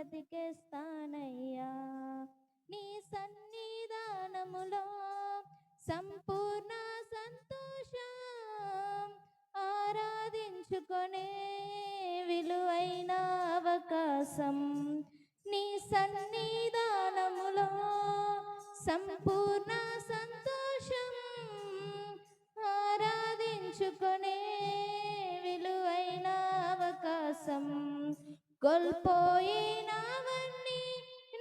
బ్రతికేస్తానయ్యా. నీ సన్నిధానములో సంపూర్ణ సంతోషం, ఆరాధించుకొనే విలువైన అవకాశం. నీ సన్నిధానములో సంపూర్ణ సంతోషం, ఆరాధించుకొనే విలువైన అవకాశం. కోల్పోయినవన్నీ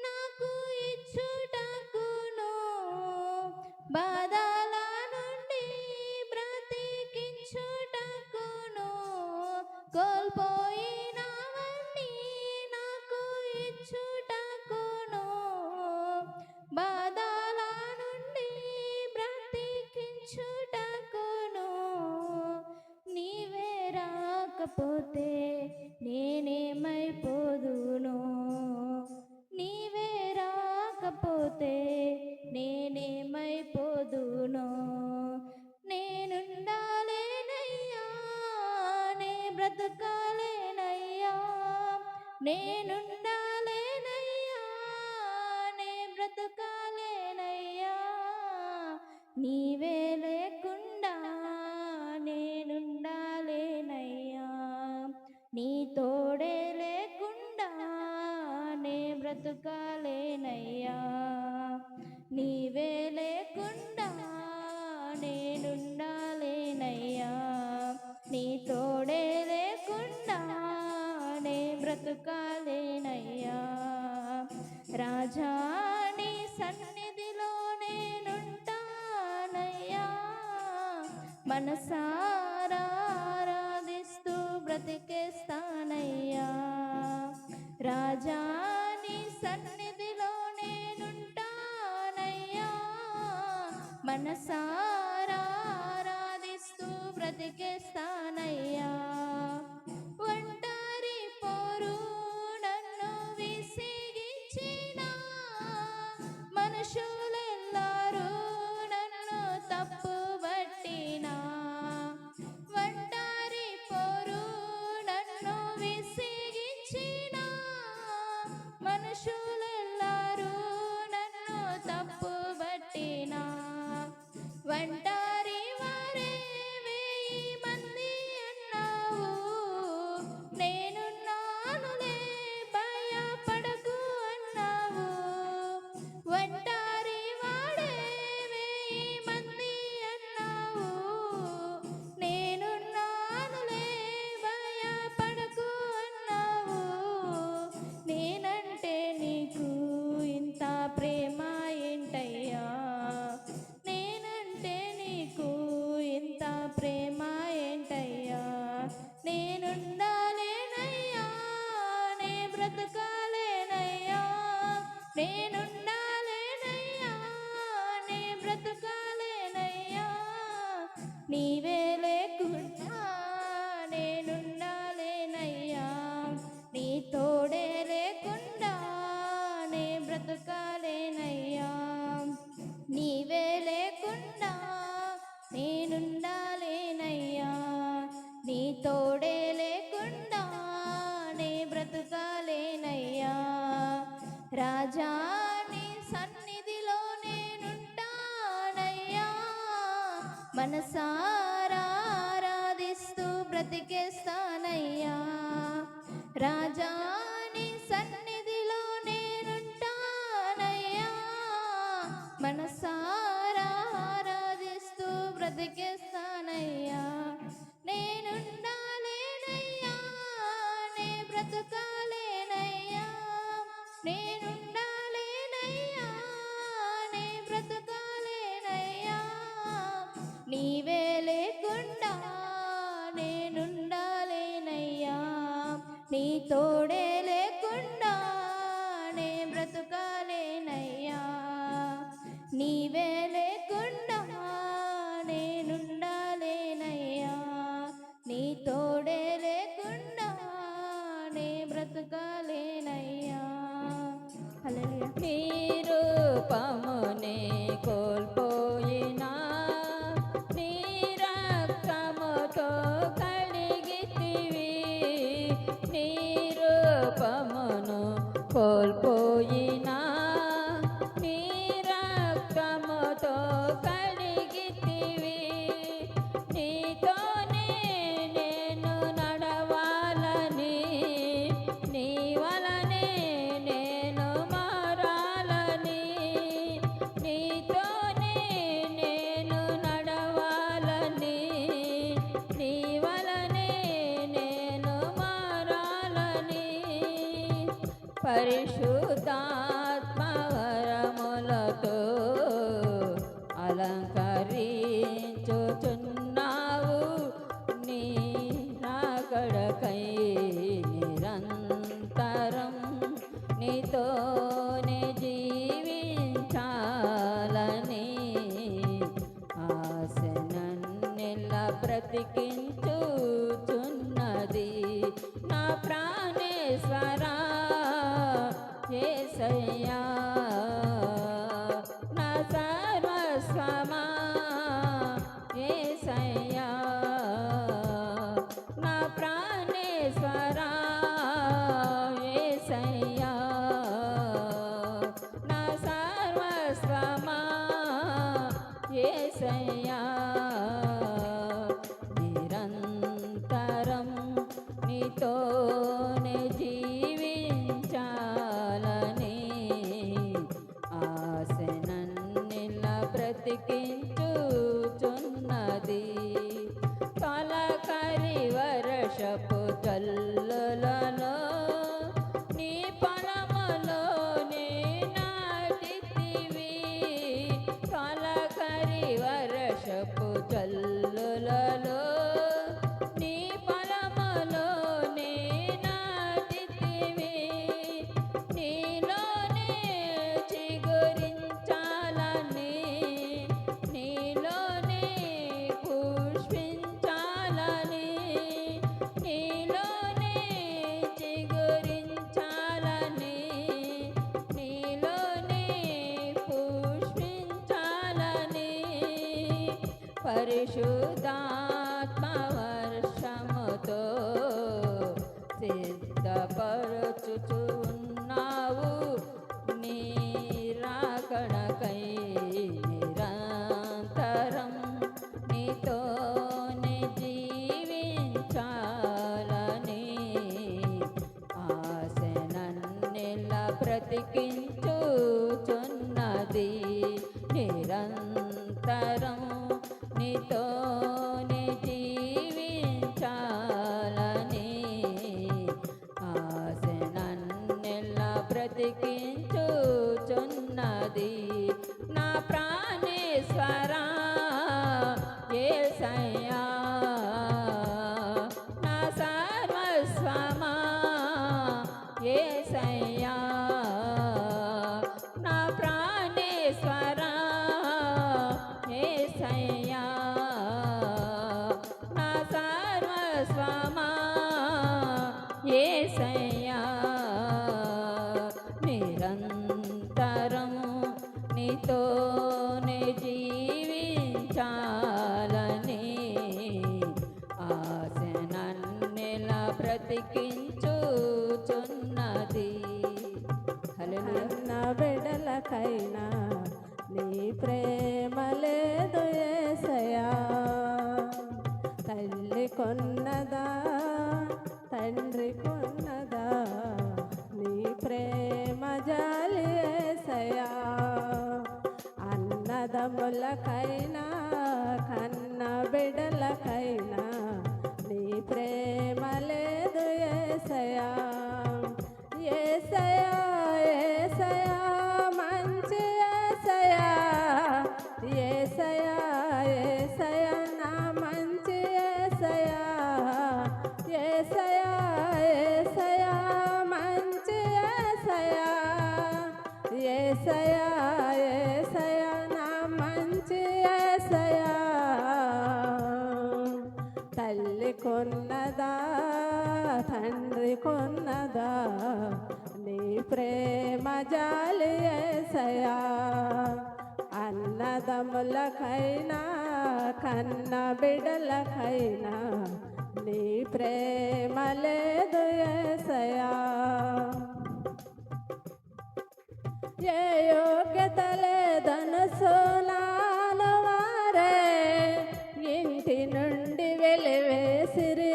నాకు ఇచ్చుటకును, బాధల నుండి బ్రతికించుటకును. కోల్పోయినవన్నీ నాకు ఇచ్చుటకును, బాధల నుండి బ్రతికించుటకును. నీవే రాకపోతే నేనేమైపోదును, నీవే రాకపోతే నేనేమైపోదును. నేనుండాలేనయ్యా, నే బ్రతకాలేనయ్యా. నేనుండాలేనయ్యా, నే బ్రతకాలేనయ్యా. నీవే లేకుండా నేనుండాలేనయ్యా. నీ తోడే లేకుండా నే బ్రతకాలేనయ్యా. నీవే లేకుండా నేనుండాలేనయ్యా. నీ తోడే లేకుండా నే బ్రతకాలేనయ్యా. రాజా నీ సన్నిధిలో నేనుంటానయ్యా. మనసారా ఆరాధిస్తూ బ్రతికేస్తానయ్యా. రాజా నీ సన్నిధిలో నేనుంటానయ్యా. మనసారా ఆరాధిస్తూ బ్రతికేస్తానయ్యా. ఒంటరి పోరు నన్ను విసిగించిన మనుషులెల్లారూ నన్ను తప్పుబట్టినా, ఒంటరి పోరు నన్ను విసిగించిన మనుషులెల్లారూ నన్ను తప్పుబట్టినా, ఒంటరి వారే 1000 మంది అన్నావు. నేనున్నానులే భయపడకు అన్నావు. ఒంటరి వాడే 1000 మంది అన్నావు. నేనున్నానులే భయపడకు అన్నావు. నేనంటే నీకు ఇంత ప్రేమ ఏంటయ్యా, నేనంటే నీకు ఇంత ప్రేమ ఏంటయ్యా. నేనుండాలేనయ్యా, నే బ్రతకాలేనయ్యా. నేనుండాలేనయ్యా, నే బ్రతకాలేనయ్యా. నీవే లేకుండా నేనుండాలేనయ్యా. నీ తోడే లేకుండా నే బ్రతకాలేనయ్యా. నీవే లేకుండా నేనుండాలేనయ్యా. నీ తోడే లేకుండా నే బ్రతకాలేనయ్యా. రాజా నీ సన్నిధిలో నేనుంటానయ్యా. మనసారా ఆరాధిస్తూ బ్రతికేస్తానయ్యా. రాజా నీ సన్నిధిలో నేనుంటానయ్యా. మనసారా ఆరాధిస్తూ బ్రతికేస్తానయ్యా. నేనుండాలేనయ్యా, నే బ్రతకాలేనయ్యా. నేనుండాలేనయ్యా, నే బ్రతకాలేనయ్యా. నీవే లేకుండా నేనుండాలేనయ్యా. నీ తోడే లేకుండా నే బ్రతకాలేనయ్యా. నీవే లేకుండా నేనుండాలేనయ్యా. నీ తోడే లేకుండా నే బ్రతకాలేనయ్యా. హల్లెలూయా. నీ రూపమునే కోల్పోయినా నీ రక్తముతో కడిగితివి. నీ రూపమును కోల్పోయినా నీ రక్తముతో కడిగితివి. నీతోనే నేను నడవాలని, నీ వలనే నేను మారాలని. నీతోనే నేను నడవాలని, నీ వలనే నేను మారాలని. పరిశుద్ధాత్మ వరములతో అలంకరించుచున్నావు. నీ రాకడకై నిరంతరం నీతోనే జీవించాలని ఆశ నన్నెల్లా బ్రతికించుచున్నది. నా ప్రాణేశ్వరా యేసయ్యా, నా సర్వస్వమా యేసయ్యా, నా ప్రాణేశ్వరా యేసయ్యా, నా సర్వస్వమా యేసయ్యా. నిరంతరం నీతోనే జీవించాలని ఆశ నన్నెల్లా బ్రతికించుచున్నది. తొలకరి వర్షపు జల్లులలో నీ పొలములోనే నాటితివి. తొలకరి వర్షపు జల్లులలో నీ పొలములోనే నాటితివి. నీలోనే చిగురించాలని, నీలోనే పుష్పించాలని, నీలోనే చిగురించాలని, నీలోనే పుష్పించాలని. పరిశుద్ధాత్మ వర్షముతో సిద్ధపరచుచున్నావు. నీ రాకడకై నిరంతరం నీతోనే జీవించాలని ఆశ నన్నెల్లా బ్రతికించుచున్నది. నిరంతరం నీతోనే జీవించాలని ఆశ నన్నెల్లా బ్రతికించుచున్నది. నా ప్రాణేశ్వరా యేసయ్యా, నా సర్వస్వమా యేసయ్యా, నా ప్రాణేశ్వరా యేసయ్యా, నా సర్వస్వమా యేసయ్యా. నిరంతరము నీతోనే జీవించాలని ఆశ నన్నెలా బ్రతికించుచున్నది. హల్లెలూయా. నా బిడ్డలకైనా నీ ప్రేమ లేదు యేసయ్యా. తల్లి కొన్నదా, తండ్రి కొన్నదా, నీ ప్రేమ జాలి యేసయ్యా. అన్నదమ్ములకైనా కన్న బిడ్డలకైనా నీ ప్రేమ లేదు యేసయ్యా. యేసయ్యా యేసయ్యా మంచి యేసయ్యా. యేసయ్యా యేసయ్యా నా మంచి యేసయ్యా. యేసయ్యా యేసయ్యా మంచి యేసయ్యా. యేసయ్యా యేసయ్యా నా మంచి యేసయ్యా. తల్లి కొన్నదా, తండ్రి కొన్నదా, నీ ప్రేమ జాలి యేసయ్యా. అన్నదమ్ములకైనా కన్న బిడ్డలకైనా నీ ప్రేమ లేదు యేసయ్యా. ఏ యోగ్యత లేదనసు నానవారే ఇంటి నుండి వెలివేసిరి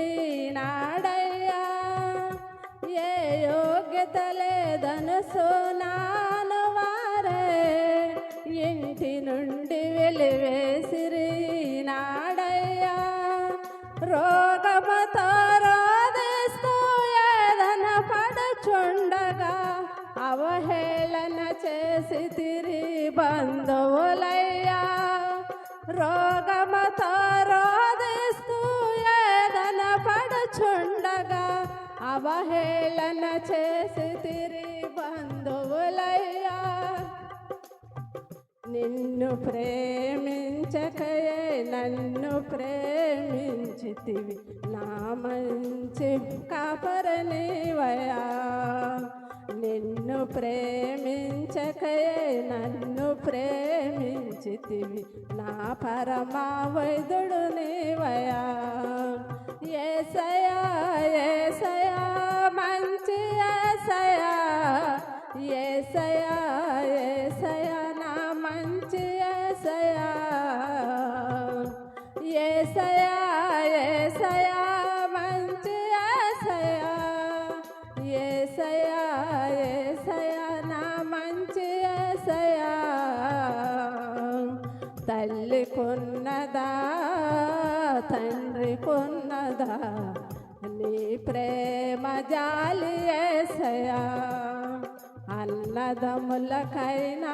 నాడయ్యా. ఏ యోగ్యత లేదనసు నానవారే ఇంటి నుండి వెలివేసిరి నాడయ్యా. రోగముతో రోదిస్తూ ఏదన పడుచుండగా అవహేళన చేసి తిరి బంధువులయ్యా. రోగముతో రోదిస్తూ ఏదన పడుచుండగా అవహేళన చేసి తిరి బంధువులయ్యా. నిన్ను ప్రేమించకయే నన్ను ప్రేమించితివి, నా మంచి కాపరనివయా. నిన్ను ప్రేమించకయే నన్ను ప్రేమించితివి, నా పరమా వైద్యుడు నీవయా. యేసయ్యా యేసయ్యా మంచి యేసయ్యా. యేసయ్యా యేసయ్యా నా మంచి యేసయ్యా. యేసయ్యా యేసయ్యా మంచి యేసయ్యా. యేసయ్యా యేసయ్యా నా మంచి యేసయ్యా. తల్లి కొన్నదా తండ్రి కొన్నదా నీ ప్రేమ జాలి యేసయ్యా. అన్నదమ్ములకైనా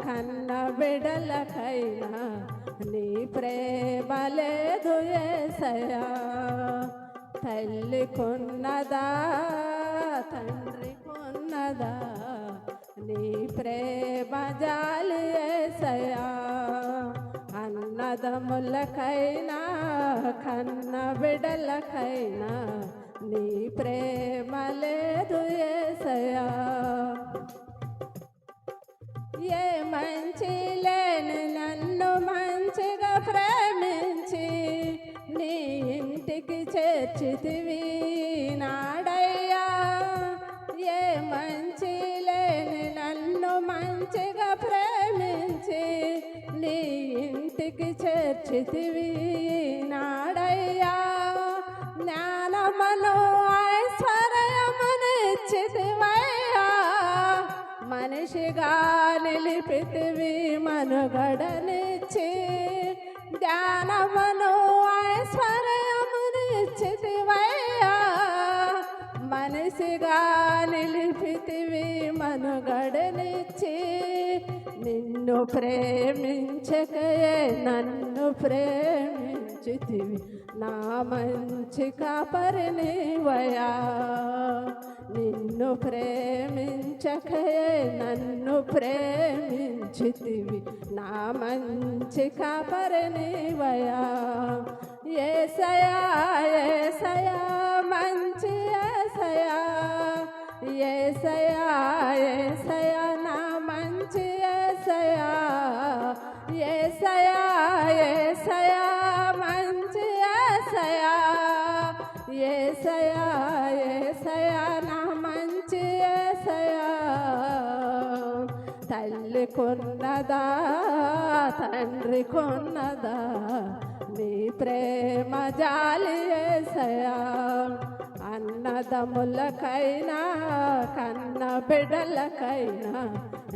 కన్న బిడ్డలకైనా నీ ప్రేమ లేదు యేసయ్యా. తల్లి కొన్నదా తండ్రి కొన్నదా నీ ప్రేమ జాలి యేసయ్యా. అన్నదమ్ములకైనా కన్న బిడ్డలకైనా నీ ప్రేమ లేదు యేసయ్యా. ఏ మంచి లేని నన్ను మంచిగా ప్రేమించి నీ ఇంటికి చేర్చితివి నాడయ్యా. ఏ మంచి లేని నన్ను మంచిగా ప్రేమించి నీ ఇంటికి చేర్చితివి నాడయ్యా. జ్ఞానమును ఐశ్వర్యమునిచ్చితివయ్యా. మనిషిగా నిలిపితివి మనుగడనిచ్చి. జ్ఞానమును ఐశ్వర్యమునిచ్చితివయ్యా. మనిషిగా నిలిపితివి మనుగడనిచ్చి. నిన్ను ప్రేమించకయే నన్ను ప్రేమించితివి, నా మంచి కాపరినివయా. నిన్ను ప్రేమించకయే నన్ను ప్రేమించితివి, నా మంచి కాపరినివయా. యేసయ్యా యేసయ్యా మంచి యేసయ్యా. యేసయ్యా యేసయ్యా నా మంచి యేసయ్యా. యేసయ్యా యేసయ్యా మంచి యేసయ్యా. యేసయ్యా యేసయ్యా నా మంచి యేసయ్యా. తల్లి కొన్నదా తండ్రి కొన్నదా నీ ప్రేమ జాలి యేసయ్యా. అన్నదమ్ములకైనా కన్న బిడ్డలకైనా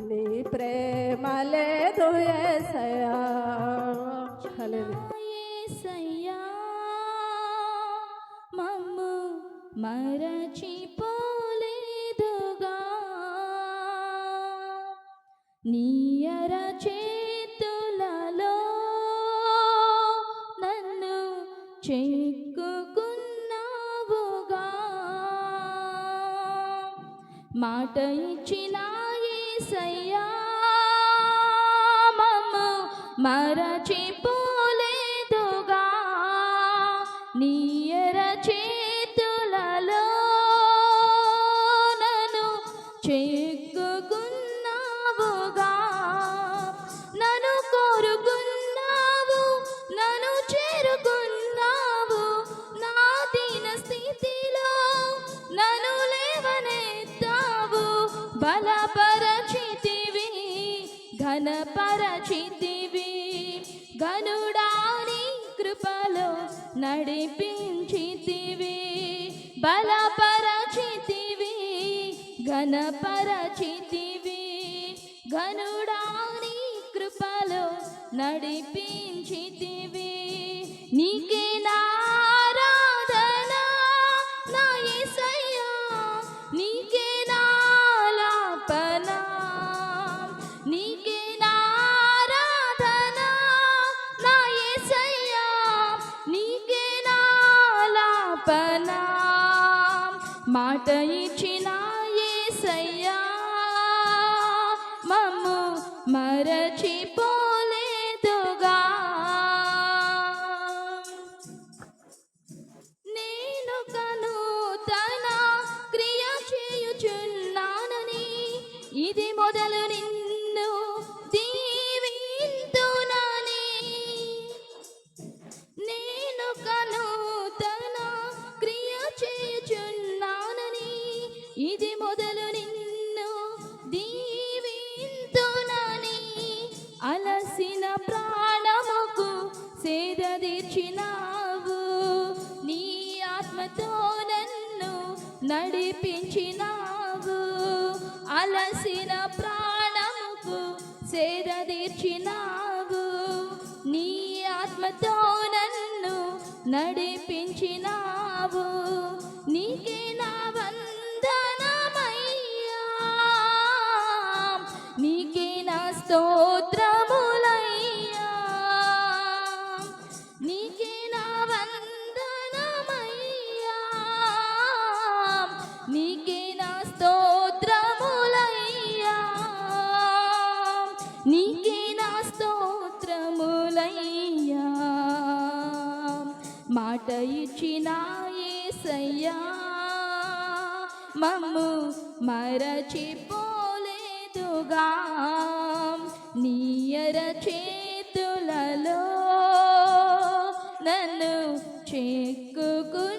నీ ప్రేమ లేదు యేసయ్యా. హల్లెలూయా. యేసయ్యా మమ్ము మరచిపోలేదుగా. నీయర చేతులలో నన్ను చెక్కుకున్నావుగా. మాట ఇచ్చిన యేసయ్యా మమ్ము మరచిపోలేదుగా. నీయర చేతులలో నన్ను చెక్కుకున్నావుగా. నన్ను కోరుకున్నావు, నన్ను చేరుకున్నావు. నా దీన స్థితిలో నన్ను లేవనెత్తావు, బలపరచితి ఘనపరచితివి గనుడాని కృపలో నడిపించితివి బలపరచితివి ఘనపరచితివి గనుడాని కృపలో నడిపించితివి నీకే నారాధన నా యేసయ్యా నీకే నాలాపన నీకే నారాధన నా యేసయ్యా నీకే నాలాపన మాట ఇచ్చిన యేసయ్యా మమ్ము మరచిపోలేదుగా నేను కనూతన క్రియ చేయుచున్నానని ఇది మొదలు నిన్ను దీవింతునని నేను కనూతన క్రియ చేయుచున్నానని ఇది మొదలు నిన్ను దీవింతునని అలసిన ప్రాణముకు సేద తీర్చినావు నీ ఆత్మతో నన్ను నడిపించినావు అలసిన ప్రాణముకు సేద తీర్చినావు నీ ఆత్మతో నన్ను నడిపించినావు నీకే నా వందనమయ్యా నీకే నా స్తోత్రములయ్యా నీకే నా వందనమయ్యా నీకే నా స్తోత్రములయ్యా నీకే నా స్తోత్రములయ్యా మాట ఇచ్చిన యేసయ్యా మమ్ము మరచిపోలేదుగా నీయర చేతులలో నన్ను చెక్కుకున్నావుగా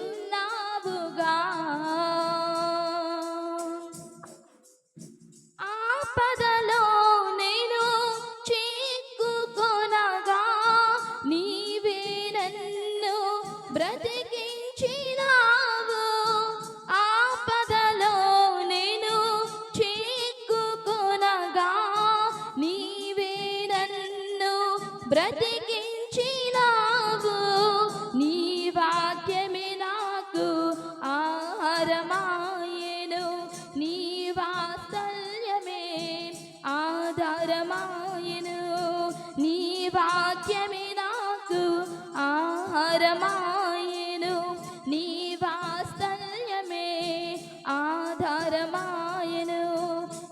ఆపదలో నేను చిక్కుకొనగా నీవే నన్ను బ్రతికించినావు ఆపదలో నేను చిక్కుకొనగా నీవే నన్ను బ్రతికించినావు నీ వాక్యమే నాకు ఆహారమాయెను నీ వాత్సల్యమే ఆధారమాయెను నీ వాక్యమే నాకు ఆహారమాయెను నీ వాత్సల్యమే ఆధారమాయెను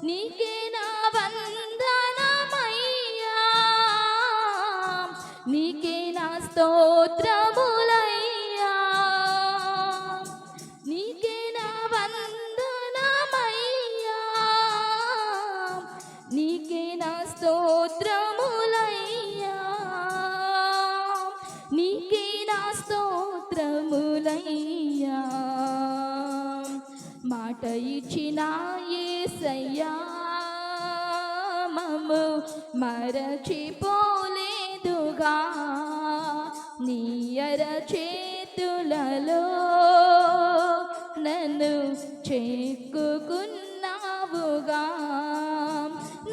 నీకే నా వందనమయ్యా నీకే నా స్తోత్రములయ్యా నీకే నా వందనమయ్యా నీకే నా స్తోత్రములయ్యా నీకే నా స్తోత్రములయ్యా మాట ఇచ్చిన యేసయ్యా మమ్ము మరచిపోలేదుగా నీయర చేతులలో నన్ను చెక్కుకున్నావుగా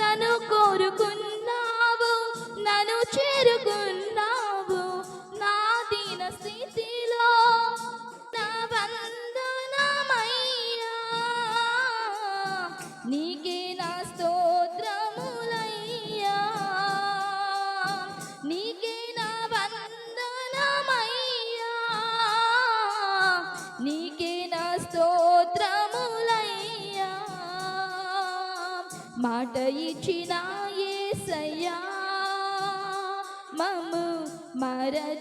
నన్ను కోరుకున్నావు నన్ను చేరుకున్నావు నా దీన స్థితిలో నా వందనమయ్యా నీకే నా స్తోత్రములయ్యా నీకే నా వందనమయ్యా నీకే నా స్తోత్రములయ్యా మాట ఇచ్చిన యేసయ్యా మమ్ము మరచిపోలేదుగా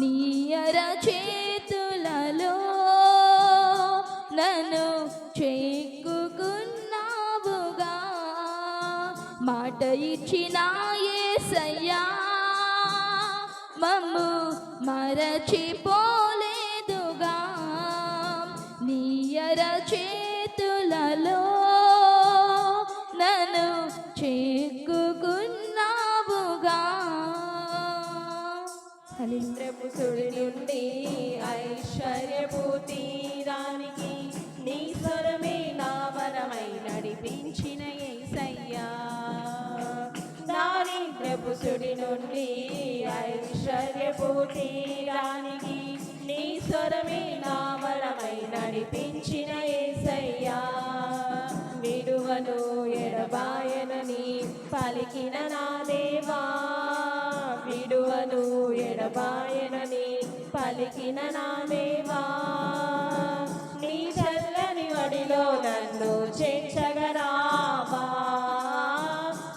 నీయర చేతులలో నన్ను చెక్కుకున్నావుగా మాట ఇచ్చిన యేసయ్యా మమ్ము మరచిపోలేదుగా నీయర చేతులలో నిద్రపుసుడి నుండి ఐశ్వర్యపు తీరానికి నీ స్వరమే నా వరమై నడిపించిన యేసయ్యా. నా నిద్రపుసుడి నుండి ఐశ్వర్యపు తీరానికి నీ స్వరమే నా వరమై నడిపించిన యేసయ్యా. విడువను ఎడబాయనని పలికిన నా దేవా, విడువను ఎడబాయనని పలికిన నా దేవా, నీ చల్లని వడిలో నన్ను చేర్చగరావా,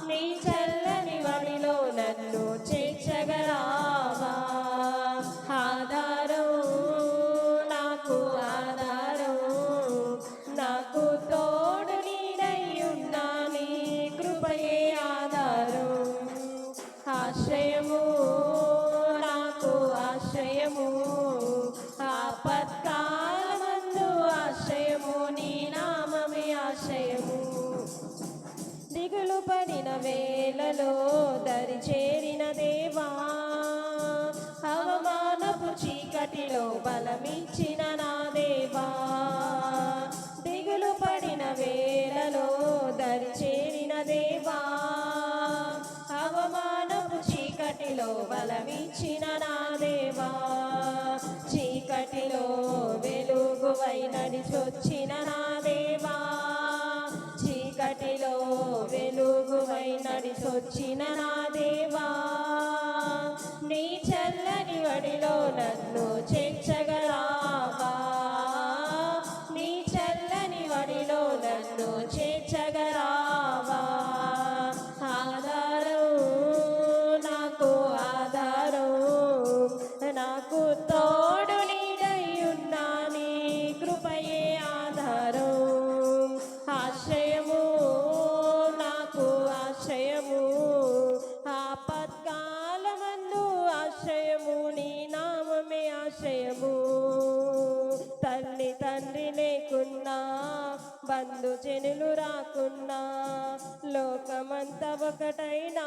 నీ చల్లని వడిలో నన్ను చేర్చగరావా. ఆధారం నాకు ఆధారం, నాకు తోడు నీడయ్యున్నా నీ కృపయే ఆధారం. ఆశ్రయము నాకు ఆశ్రయము, ఆపత్కాలమందు ఆశ్రయము, నీ నామమే ఆశ్రయము. దిగులు పడిన వేళలో దరి చేరిన దేవా, అవమానపు చీకటిలో బలమిచ్చిన నా దేవా. దిగులు పడిన వేళలో దరి చేరిన దేవా, అవమానపు చీకటిలో బలమిచ్చిన నా దేవా. చీకటిలో వెలుగువై నడిచొచ్చిన నా దేవా, చీకటిలో వెలుగువై నడిచొచ్చిన నా దేవా, నీ చల్లని వడిలో నన్ను చేర్చగరావా, నీ చల్లని వడిలో నన్ను చేర్చగరావా. ఆధారం నాకు ఆధారం, నాకు తోడు నీడయ్యున్నా నీ కృపయే ఆధారం. ఆశ్రయము నాకు ఆశ్రయము, ఆపత్కాలమందు ఆశ్రయము, నీ నామమే ఆశ్రయము. తల్లి తండ్రి లేకున్నా, బంధుజనులు రాకున్నా, లోకమంతా ఒకటైనా,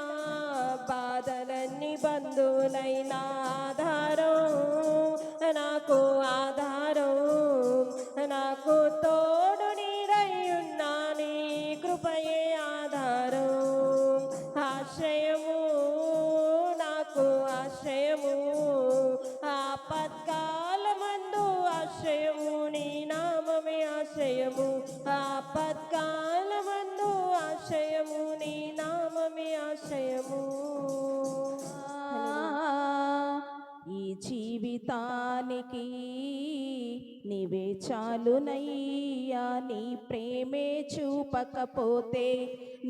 బాధలన్నీ బంధువులైనా, ఆధారం నాకు ఆధారం, నాకు తోడు నీడయ్యున్నా నీ కృపయే ఆధారం. ఆశ్రయము నాకు ఆశ్రయము, ఆపత్కాలమందు ఆశ్రయము, నీ నామమే ఆశ్రయము. ఆపత్కాలమందు ఆశ్రయము, నీ నామమే ఆశ్రయము. ఈ జీవితానికి నీవే చాలునయ్యా, నీ ప్రేమే చూపకపోతే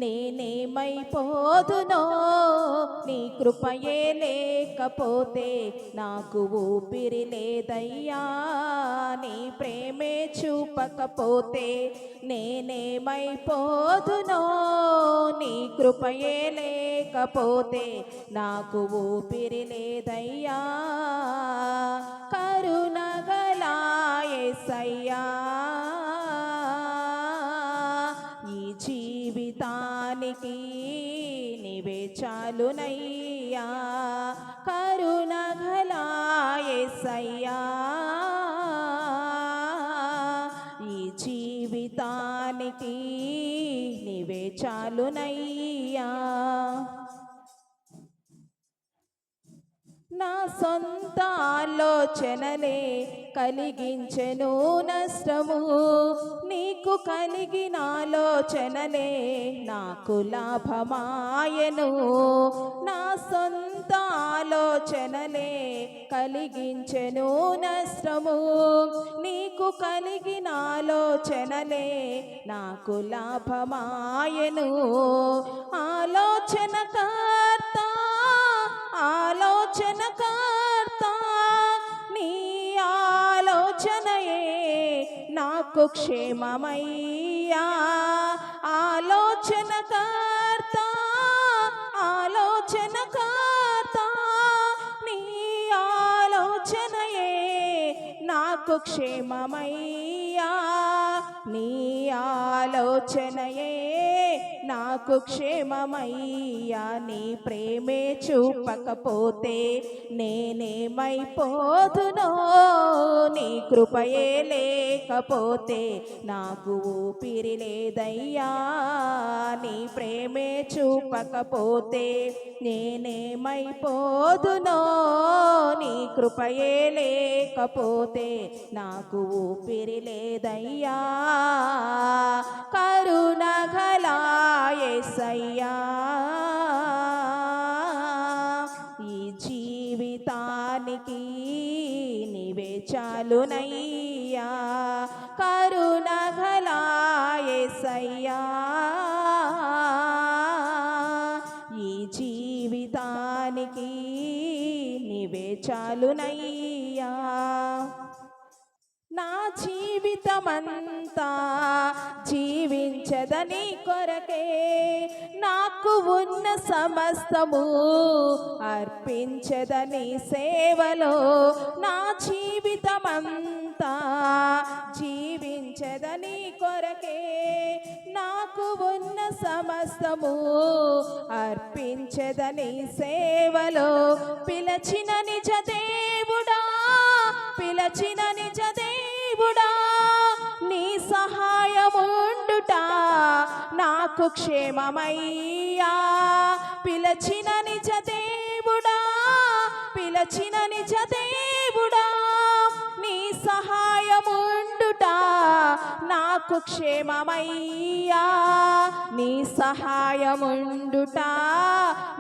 నేనేమైపోదునో, నీ కృపయే లేకపోతే నాకు ఊపిరి లేదయ్యా. నీ ప్రేమే చూపకపోతే నేనేమైపోదునో, నీ కృపయే లేకపోతే నాకు ఊపిరి లేదయ్యా. కరుణగలా యేసయ్యా, ఈ జీవితానికి నీవే చాలునయ్యా. కరుణగలా యేసయ్యా, ఈ జీవితానికి నీవే చాలునయ్యా. నా సొంత ఆలోచనలే కలిగించెను నష్టము, నీకు కలిగిన ఆలోచనలే నాకు లాభమాయను. నా సొంత ఆలోచనలే కలిగించెను నష్టము, నీకు కలిగిన ఆలోచనలే నాకు లాభమాయను. ఆలోచనకర్త ఆలోచనకర్త, నీ ఆలోచనయే నాకు క్షేమమయ్యా. ఆలోచనకర్త ఆలోచనకర్త, నీ ఆలోచనయే నాకు క్షేమమయ్యా. నీ ఆలోచనయే నాకు క్షేమమయ్యా నీ ప్రేమే చూపకపోతే నేనేమైపోదునో నీ కృపయే లేకపోతే నాకు ఊపిరి లేదయ్యా నీ ప్రేమే చూపకపోతే నేనేమైపోదునో నీ కృపయే లేకపోతే నాకు ఊపిరి లేదయ్యా కరుణగలా యేసయ్యా ఈ జీవితానికి నీవే చాలునయ్యా కరుణగలా యేసయ్యా ఈ జీవితానికి నీవే చాలునయ్యా నా జీవితమంతా జీవించదని కొరకే నాకు ఉన్న సమస్తము అర్పించదని సేవలో నా జీవితమంతా జీవించదని కొరకే నాకు ఉన్న సమస్తము అర్పించదని సేవలో పిలచిన నిజ దేవుడా పిలచిన నిజ దేవుడా నీ సహాయముండుట నాకు క్షేమమయ్యా పిలచిన నిజ దేవుడా పిలచిన నిజ దేవుడా నీ సహాయముండుట నాకు క్షేమమయ్యా నీ సహాయముండుట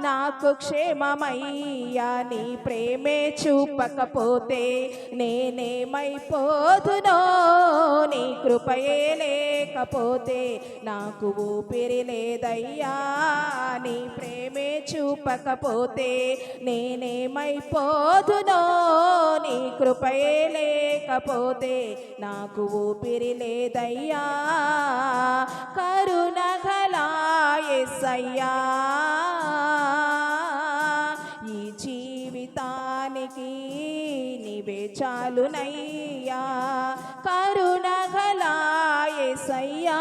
నాకు క్షేమమయ్యా నీ ప్రేమే చూపకపోతే నేనేమైపోదునో నీ కృపయే లేకపోతే నాకు ఊపిరి లేదయ్యా నీ ప్రేమే చూపకపోతే నేనేమైపోదునో నీ కృపయే లేకపోతే నాకు ఊపిరి లేదయ్యా కరుణగలా యేసయ్యా ఈ జీవితానికి నీవే చాలునయ్యా కరుణగలా యేసయ్యా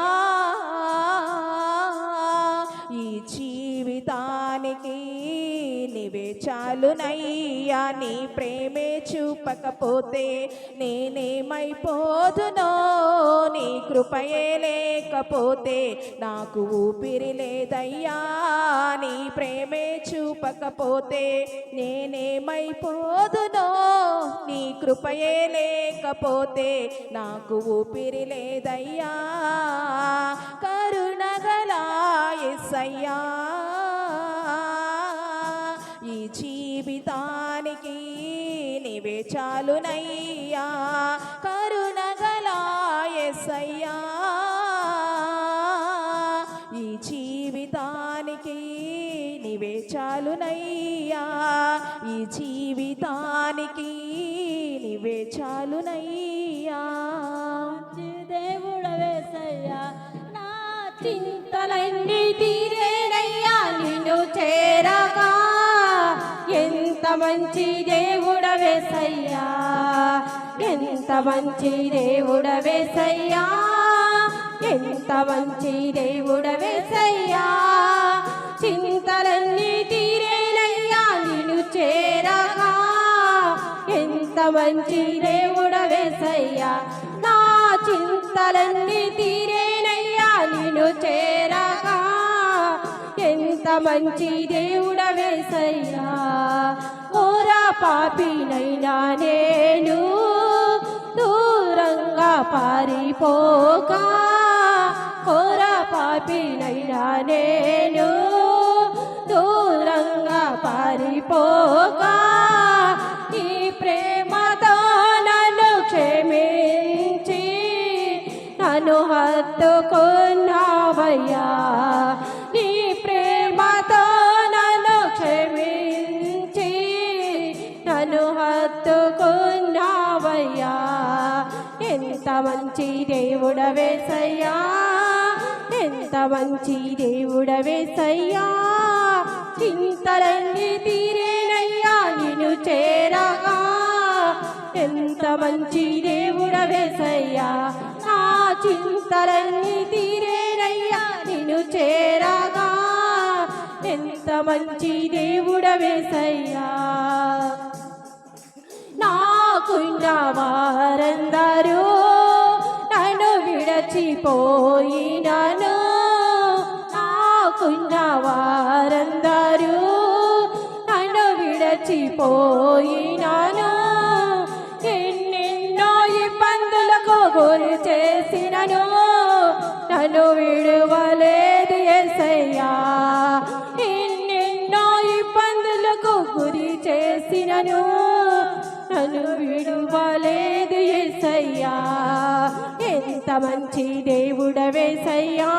ఈ జీవితానికి నీవే చాలునయ్యా నీ ప్రేమే చూపకపోతే నేనేమైపోదునో నీ కృపయే లేకపోతే నాకు ఊపిరి లేదయ్యా నీ ప్రేమే చూపకపోతే నేనేమైపోదునో నీ కృపయే లేకపోతే నాకు ఊపిరి లేదయ్యా కరుణగలా యేసయ్యా ఈ జీవితానికి నీవే చాలునయ్యా కరుణగలా యేసయ్యా ఈ జీవితానికి నీవే చాలునయ్యా ఈ జీవితానికి నీవే చాలునయ్యా దేవుడవేసయ్యా నా చింతలన్నీ తీరేనయ్యా నిన్ను చేరగా ఎంత మంచి దేవుడవేసయ్యా ఎంత మంచి దేవుడవేసయ్యా ఎంత మంచి దేవుడవేసయ్యా చింతలన్నీ తీరేనయ్యా నిన్ను చేరగా ఎంత మంచి దేవుడవేసయ్యా నా చింతలన్నీ తీరేనయ్యా నిన్ను చేరగా ఎంత మంచి దేవుడవేసయ్యా ఓరా పాపినైనా నేను దూరంగా పారిపోగా ఓరా పాపినైనా నేను దూరంగా పారిపోగా ఈ ప్రేమతో నన్ను క్షమించి నన్ను హత్తుకున్నావయ్యా నీ ప్రేమతో నన్ను క్షమించి నన్ను హత్తుకున్నావయ్యా ఎంత మంచి దేవుడవేసయ్యా ఎంత మంచి దేవుడవేసయ్యా చింతలన్నీ తీరేనయ్యా నిన్ను చేరగా ఎంత మంచి దేవుడవేసయ్యా నా చింతలన్నీ తీరేనయ్యా నిన్ను చేరగా ఎంత మంచి దేవుడవేసయ్యా నాకున్న వారందరూ నన్ను విడచిపోయినాను నాకున్న వారందరూ నన్ను విడచిపోయినాను ఎన్నెన్నో ఇబ్బందులకు గురి చేసినను నన్ను విడువలేదు యేసయ్యా ఎన్నెన్నో ఇబ్బందులకు గురి చేసినను నన్ను విడువలేదు యేసయ్యా ఎంత మంచి దేవుడవేసయ్యా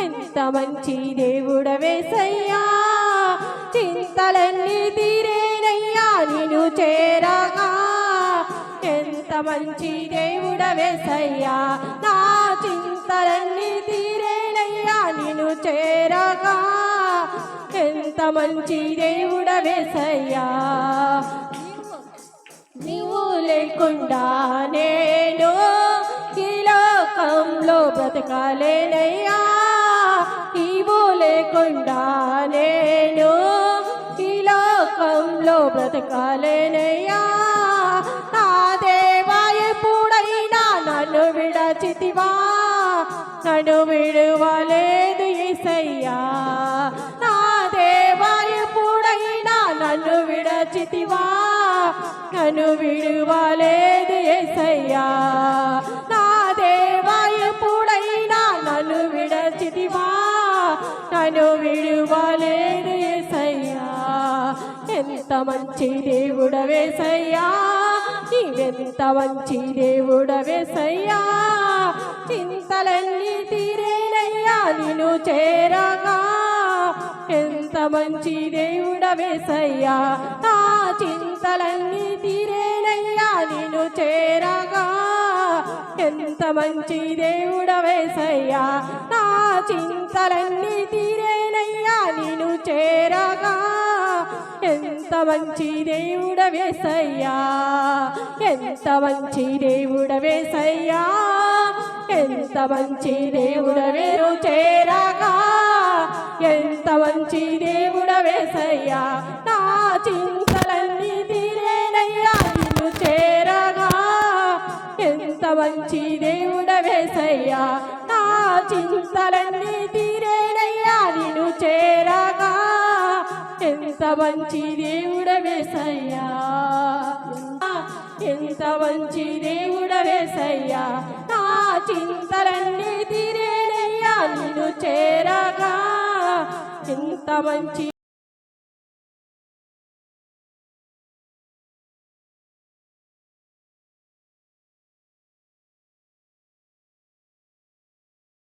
ఎంత మంచి దేవుడవేసయ్యా చింతలన్నీ తీరేనయ్యా నిన్ను చేరగా ఎంత మంచి దేవుడవేసయ్యా నా చింతలన్నీ తీరేనయ్యా నిన్ను చేరగా ఎంత మంచి దేవుడవేసయ్యా నీవు లేకుండా నేను ఈ లోకంలో బ్రతకాలేనయ్యా నీవు లేకుండా నేను ఈ లోకంలో బ్రతకాలేనయ్యా నా దేవా ఎప్పుడైనా నన్ను విడచితివా నన్ను విడువలేదు యేసయ్యా నా దేవా ఎప్పుడైనా నన్ను విడచితివా నన్ను విడువలేదు యేసయ్యా నా దేవా ఎప్పుడైనా నన్ను విడచితివా నన్ను విడువలేదు యేసయ్యా ఎంత మంచి దేవుడవేసయ్యా నీవెంత మంచి దేవుడవేసయ్యా చింతలన్నీ తీరేనయ్యా నిన్ను చేరగా ఎంత మంచి దేవుడవేసయ్యా నా చింతలన్నీ తీరేనయ్యా నిన్ను చేరగా ఎంత మంచి దేవుడవేసయ్యా నా చింతలన్నీ తీరేనయ్యా నిన్ను చేరగా ఎంత మంచి దేవుడవేసయ్యా ఎంత మంచి దేవుడవేసయ్యా ఎంత మంచి దేవుడవే చేరగా ఎంత మంచి దేవుడవేసయ్యా నా చింతలన్నీ తీరేనయ్యా నిన్ను చేరగా ఎంత మంచి దేవుడవేసయ్యా నా చింతలన్నీ తీరేనయ్యా నిన్ను చేరగా ఎంత మంచి దేవుడవేసయ్యా ఎంత మంచి దేవుడవేసయ్యా నా చింతలన్నీ తీరేనయ్యా నిన్ను చేరగా ఎంత మంచి